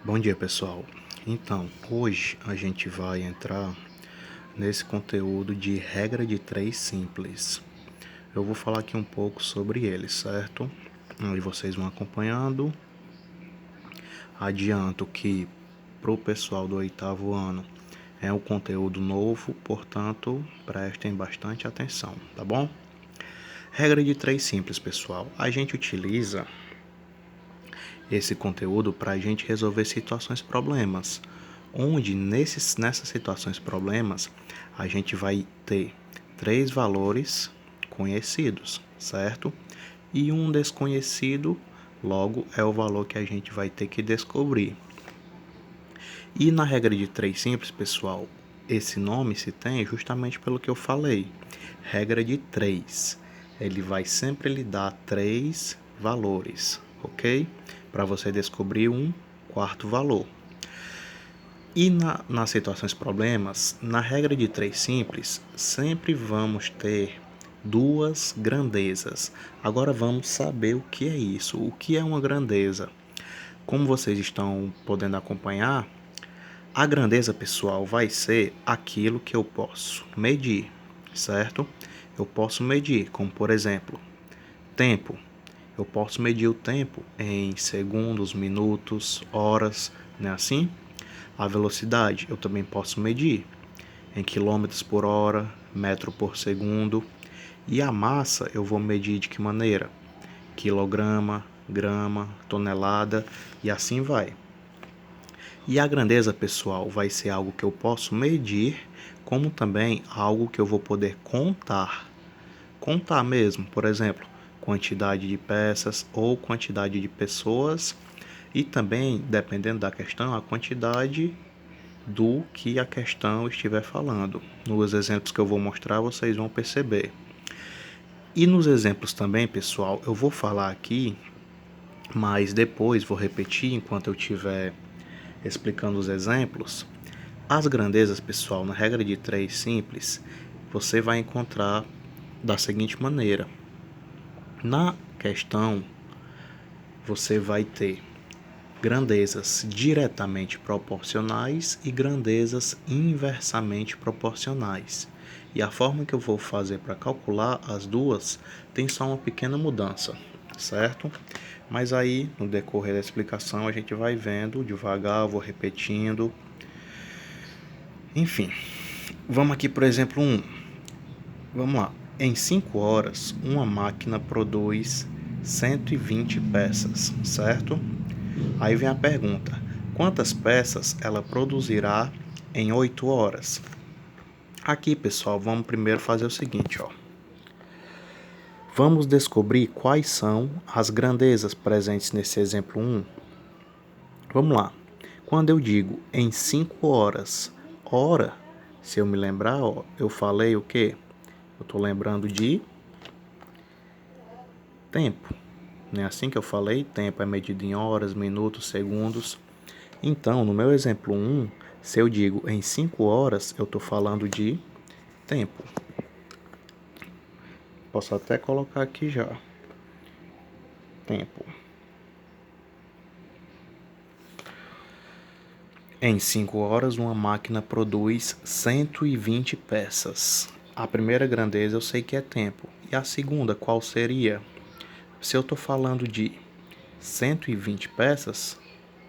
Bom dia, pessoal. Então, hoje a gente vai entrar nesse conteúdo de regra de 3 simples. Eu vou falar aqui um pouco sobre ele, certo? E vocês vão acompanhando. Adianto que para o pessoal do 8º ano é um conteúdo novo, portanto, prestem bastante atenção, tá bom? Regra de 3 simples, pessoal. A gente utiliza esse conteúdo para a gente resolver situações problemas, onde nessas situações problemas a gente vai ter 3 valores conhecidos, certo? E um desconhecido, logo é o valor que a gente vai ter que descobrir. E na regra de 3 simples, pessoal, esse nome se tem justamente pelo que eu falei. Regra de 3. Ele vai sempre lhe dar 3 valores, ok? Para você descobrir um quarto valor. E nas situações problemas, na regra de 3 simples, sempre vamos ter duas grandezas. Agora vamos saber o que é isso. O que é uma grandeza? Como vocês estão podendo acompanhar, a grandeza, pessoal, vai ser aquilo que eu posso medir, certo? Eu posso medir, como por exemplo, tempo. Eu posso medir o tempo em segundos, minutos, horas, não é assim? A velocidade eu também posso medir em quilômetros por hora, metro por segundo. E a massa eu vou medir de que maneira? Quilograma, grama, tonelada e assim vai. E a grandeza, pessoal, vai ser algo que eu posso medir, como também algo que eu vou poder contar. Contar mesmo, por exemplo, quantidade de peças ou quantidade de pessoas e também, dependendo da questão, a quantidade do que a questão estiver falando. Nos exemplos que eu vou mostrar, vocês vão perceber. E nos exemplos também, pessoal, eu vou falar aqui, mas depois vou repetir enquanto eu estiver explicando os exemplos. As grandezas, pessoal, na regra de 3 simples, você vai encontrar da seguinte maneira. Na questão, você vai ter grandezas diretamente proporcionais e grandezas inversamente proporcionais. E a forma que eu vou fazer para calcular as duas tem só uma pequena mudança, certo? Mas aí, no decorrer da explicação, a gente vai vendo devagar, vou repetindo. Enfim, vamos aqui por exemplo 1. Vamos lá. Em 5 horas, uma máquina produz 120 peças, certo? Aí vem a pergunta: quantas peças ela produzirá em 8 horas? Aqui, pessoal, vamos primeiro fazer o seguinte, ó. Vamos descobrir quais são as grandezas presentes nesse exemplo 1. Vamos lá. Quando eu digo em 5 horas, hora, se eu me lembrar, ó, eu falei o quê? Eu estou lembrando de tempo. Não é assim que eu falei? Tempo é medido em horas, minutos, segundos. Então, no meu exemplo 1, se eu digo em 5 horas, eu estou falando de tempo. Posso até colocar aqui já. Tempo. Em 5 horas, uma máquina produz 120 peças. A primeira grandeza eu sei que é tempo. E a segunda, qual seria? Se eu estou falando de 120 peças,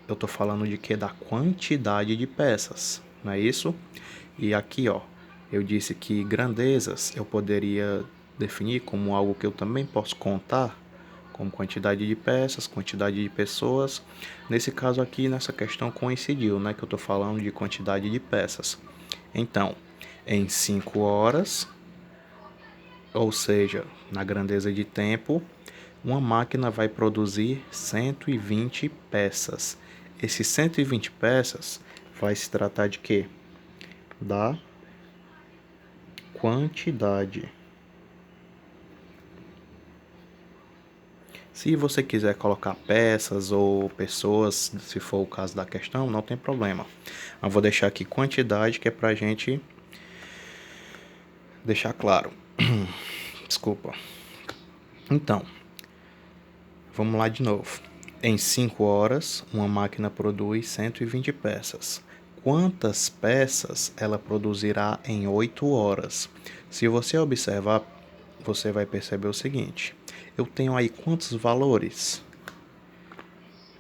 eu estou falando de que? Da quantidade de peças, não é isso? E aqui, ó, eu disse que grandezas eu poderia definir como algo que eu também posso contar, como quantidade de peças, quantidade de pessoas. Nesse caso aqui, nessa questão coincidiu, né, que eu estou falando de quantidade de peças. Então, em 5 horas, ou seja, na grandeza de tempo, uma máquina vai produzir 120 peças. Esses 120 peças vai se tratar de quê? Da quantidade. Se você quiser colocar peças ou pessoas, se for o caso da questão, não tem problema. Eu vou deixar aqui quantidade, que é pra gente deixar claro. Desculpa. Então, vamos lá de novo. Em 5 horas, uma máquina produz 120 peças. Quantas peças ela produzirá em 8 horas? Se você observar, você vai perceber o seguinte: eu tenho aí quantos valores?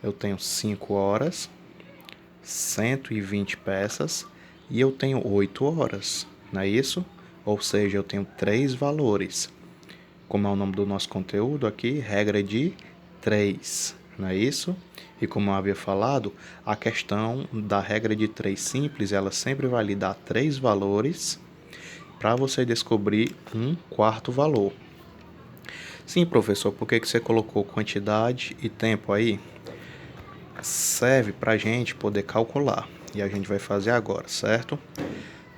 Eu tenho 5 horas, 120 peças e eu tenho 8 horas, não é isso? Ou seja, eu tenho 3 valores. Como é o nome do nosso conteúdo aqui, regra de 3, não é isso? E como eu havia falado, a questão da regra de 3 simples, ela sempre vai lhe dar 3 valores para você descobrir um quarto valor. Sim, professor, por que você colocou quantidade e tempo aí? Serve para a gente poder calcular. E a gente vai fazer agora, certo?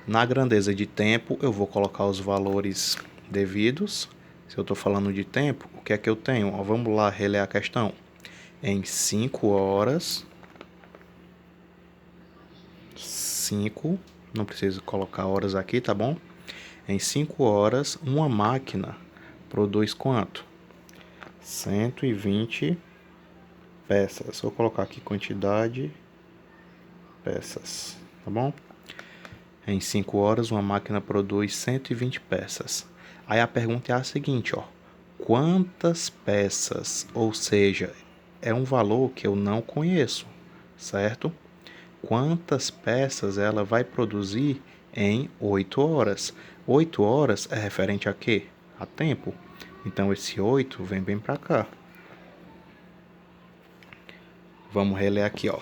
Na grandeza de tempo, eu vou colocar os valores devidos. Se eu estou falando de tempo, o que é que eu tenho? Vamos lá reler a questão. Em 5 horas, 5, não preciso colocar horas aqui, tá bom? Em 5 horas, uma máquina produz quanto? 120 peças. Vou colocar aqui quantidade, peças, tá bom? Em 5 horas, uma máquina produz 120 peças. Aí a pergunta é a seguinte, ó. Quantas peças? Ou seja, é um valor que eu não conheço, certo? Quantas peças ela vai produzir em 8 horas? 8 horas é referente a quê? A tempo. Então esse 8 vem bem para cá. Vamos reler aqui, ó.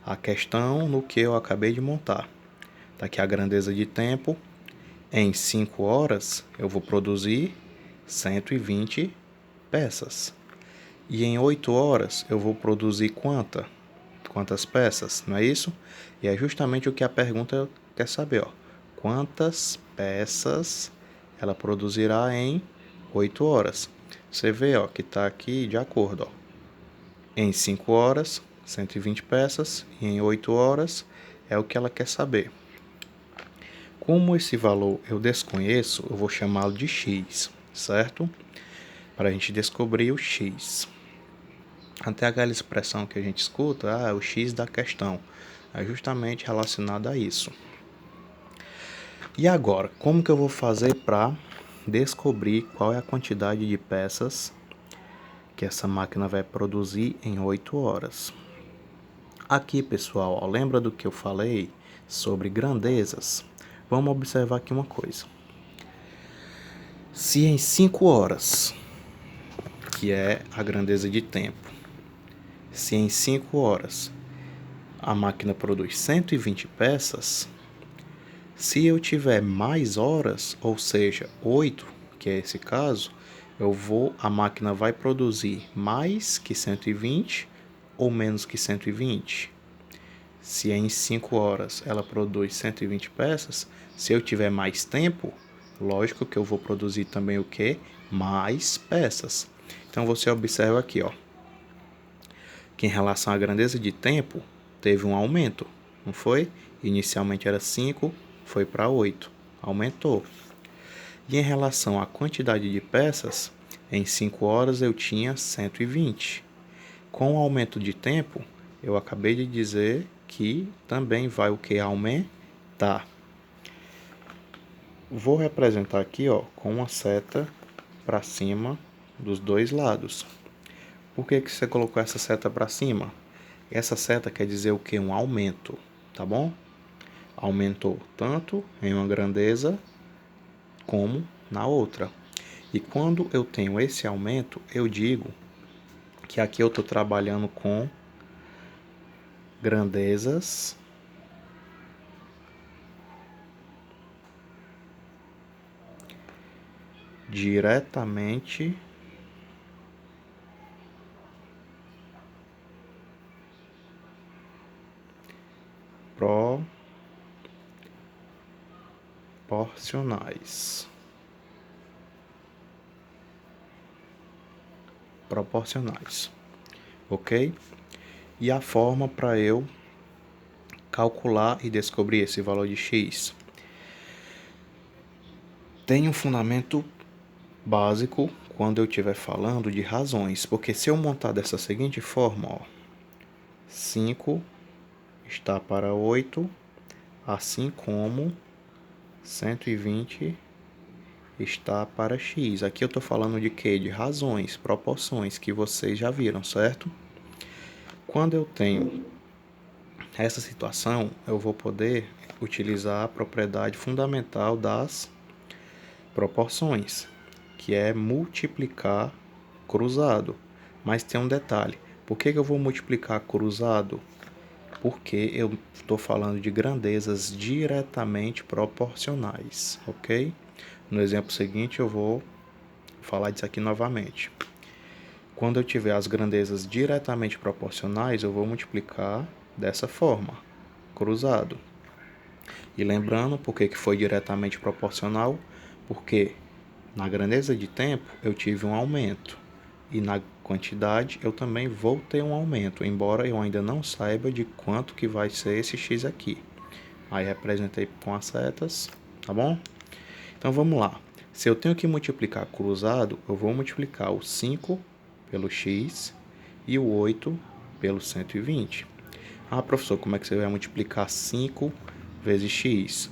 A questão no que eu acabei de montar. Tá aqui a grandeza de tempo. Em 5 horas eu vou produzir 120 peças. E em 8 horas eu vou produzir quantas peças, não é isso? E é justamente o que a pergunta quer saber, ó. Quantas peças ela produzirá em 8 horas? Você vê, ó, que está aqui de acordo, ó. Em 5 horas, 120 peças, e em 8 horas é o que ela quer saber. Como esse valor eu desconheço, eu vou chamá-lo de x, certo? Para a gente descobrir o x. Até aquela expressão que a gente escuta, o x da questão, é justamente relacionado a isso. E agora, como que eu vou fazer para descobrir qual é a quantidade de peças que essa máquina vai produzir em 8 horas? Aqui, pessoal, ó, lembra do que eu falei sobre grandezas? Vamos observar aqui uma coisa. Se em 5 horas, que é a grandeza de tempo, se em 5 horas a máquina produz 120 peças, se eu tiver mais horas, ou seja, 8, que é esse caso, a máquina vai produzir mais que 120 ou menos que 120. Se em 5 horas ela produz 120 peças, se eu tiver mais tempo, lógico que eu vou produzir também o que? Mais peças. Então você observa aqui, ó, que em relação à grandeza de tempo, teve um aumento, não foi? Inicialmente era 5, foi para 8, aumentou. E em relação à quantidade de peças, em 5 horas eu tinha 120. Com o aumento de tempo, eu acabei de dizer que também vai o que? Aumentar. Vou representar aqui, ó, com uma seta para cima dos dois lados. Por que você colocou essa seta para cima? Essa seta quer dizer o que? Um aumento, tá bom? Aumentou tanto em uma grandeza como na outra. E quando eu tenho esse aumento, eu digo que aqui eu estou trabalhando com grandezas diretamente proporcionais. Ok? E a forma para eu calcular e descobrir esse valor de x tem um fundamento básico quando eu estiver falando de razões, porque se eu montar dessa seguinte forma, ó, 5 está para 8, assim como 120 está para x. Aqui eu estou falando de quê? De razões, proporções, que vocês já viram, certo? Quando eu tenho essa situação, eu vou poder utilizar a propriedade fundamental das proporções, que é multiplicar cruzado. Mas tem um detalhe, por que eu vou multiplicar cruzado? Porque eu estou falando de grandezas diretamente proporcionais, ok? No exemplo seguinte eu vou falar disso aqui novamente. Quando eu tiver as grandezas diretamente proporcionais, eu vou multiplicar dessa forma, cruzado. E lembrando por que foi diretamente proporcional, porque na grandeza de tempo eu tive um aumento e na quantidade eu também vou ter um aumento, embora eu ainda não saiba de quanto que vai ser esse x aqui. Aí representei com as setas, tá bom? Então vamos lá. Se eu tenho que multiplicar cruzado, eu vou multiplicar o 5 pelo x e o 8 pelo 120. Ah, professor, como é que você vai multiplicar 5 vezes x?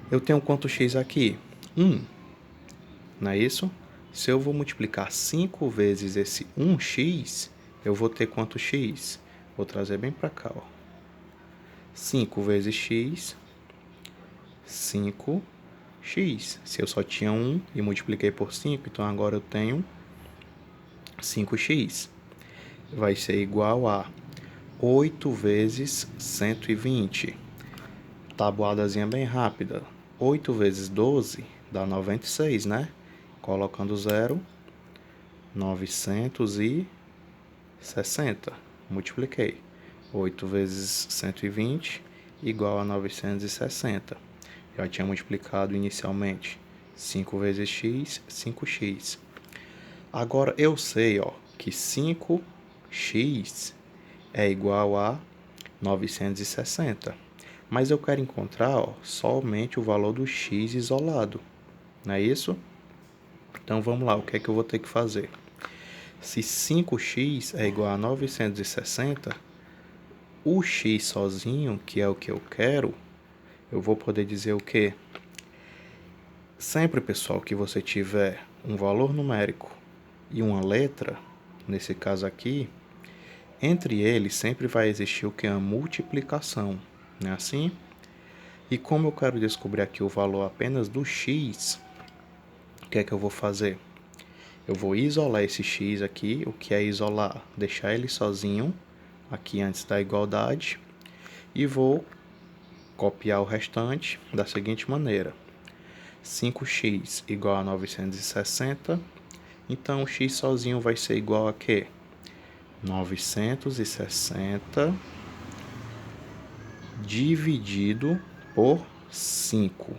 Eu tenho quanto x aqui? 1, não é isso? Se eu vou multiplicar 5 vezes esse 1x, eu vou ter quanto x? Vou trazer bem para cá, ó. 5 vezes x, 5x. Se eu só tinha 1 e multipliquei por 5, então agora eu tenho 5x. Vai ser igual a 8 vezes 120. Tabuadazinha bem rápida. 8 vezes 12 dá 96, né? Colocando 0, 960. Multipliquei. 8 vezes 120 igual a 960. Já tinha multiplicado inicialmente. 5 vezes x, 5x. Agora eu sei, ó, que 5x é igual a 960. Mas eu quero encontrar, ó, somente o valor do x isolado. Não é isso? Então vamos lá, o que é que eu vou ter que fazer? Se 5x é igual a 960, o x sozinho, que é o que eu quero, eu vou poder dizer o quê? Sempre, pessoal, que você tiver um valor numérico e uma letra, nesse caso aqui, entre eles sempre vai existir o que é a multiplicação, não é assim? E como eu quero descobrir aqui o valor apenas do x, o que é que eu vou fazer? Eu vou isolar esse x aqui. O que é isolar? Deixar ele sozinho aqui antes da igualdade. E vou copiar o restante da seguinte maneira. 5x igual a 960. Então, o x sozinho vai ser igual a quê? 960 dividido por 5.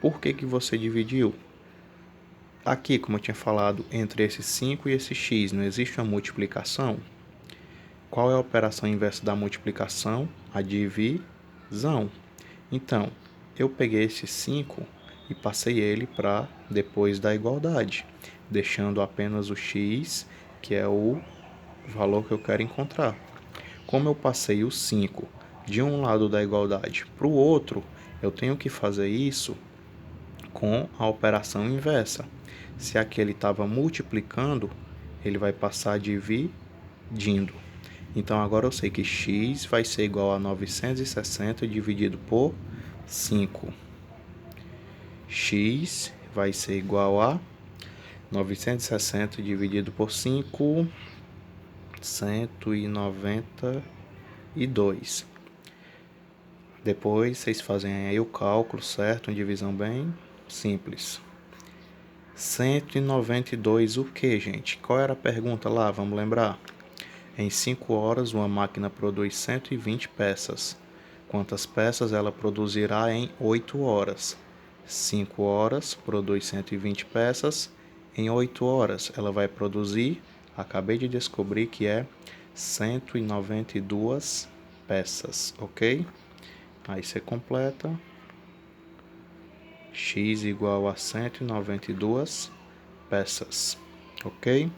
Por que você dividiu? Aqui, como eu tinha falado, entre esse 5 e esse x, não existe uma multiplicação? Qual é a operação inversa da multiplicação? A divisão. Então, eu peguei esse 5 e passei ele para depois da igualdade, deixando apenas o x, que é o valor que eu quero encontrar. Como eu passei o 5 de um lado da igualdade para o outro, eu tenho que fazer isso com a operação inversa. Se aquele estava multiplicando, ele vai passar dividindo. Então agora eu sei que x vai ser igual a 960 dividido por 5. X vai ser igual a 960 dividido por 5, 192. Depois vocês fazem aí o cálculo, certo? Uma divisão bem simples. 192 o que, gente? Qual era a pergunta lá? Vamos lembrar? Em 5 horas, uma máquina produz 120 peças. Quantas peças ela produzirá em 8 horas? 5 horas, produz 120 peças. Em 8 horas, ela vai produzir, acabei de descobrir que é 192 peças, ok? Aí você completa. X igual a 192 peças, ok?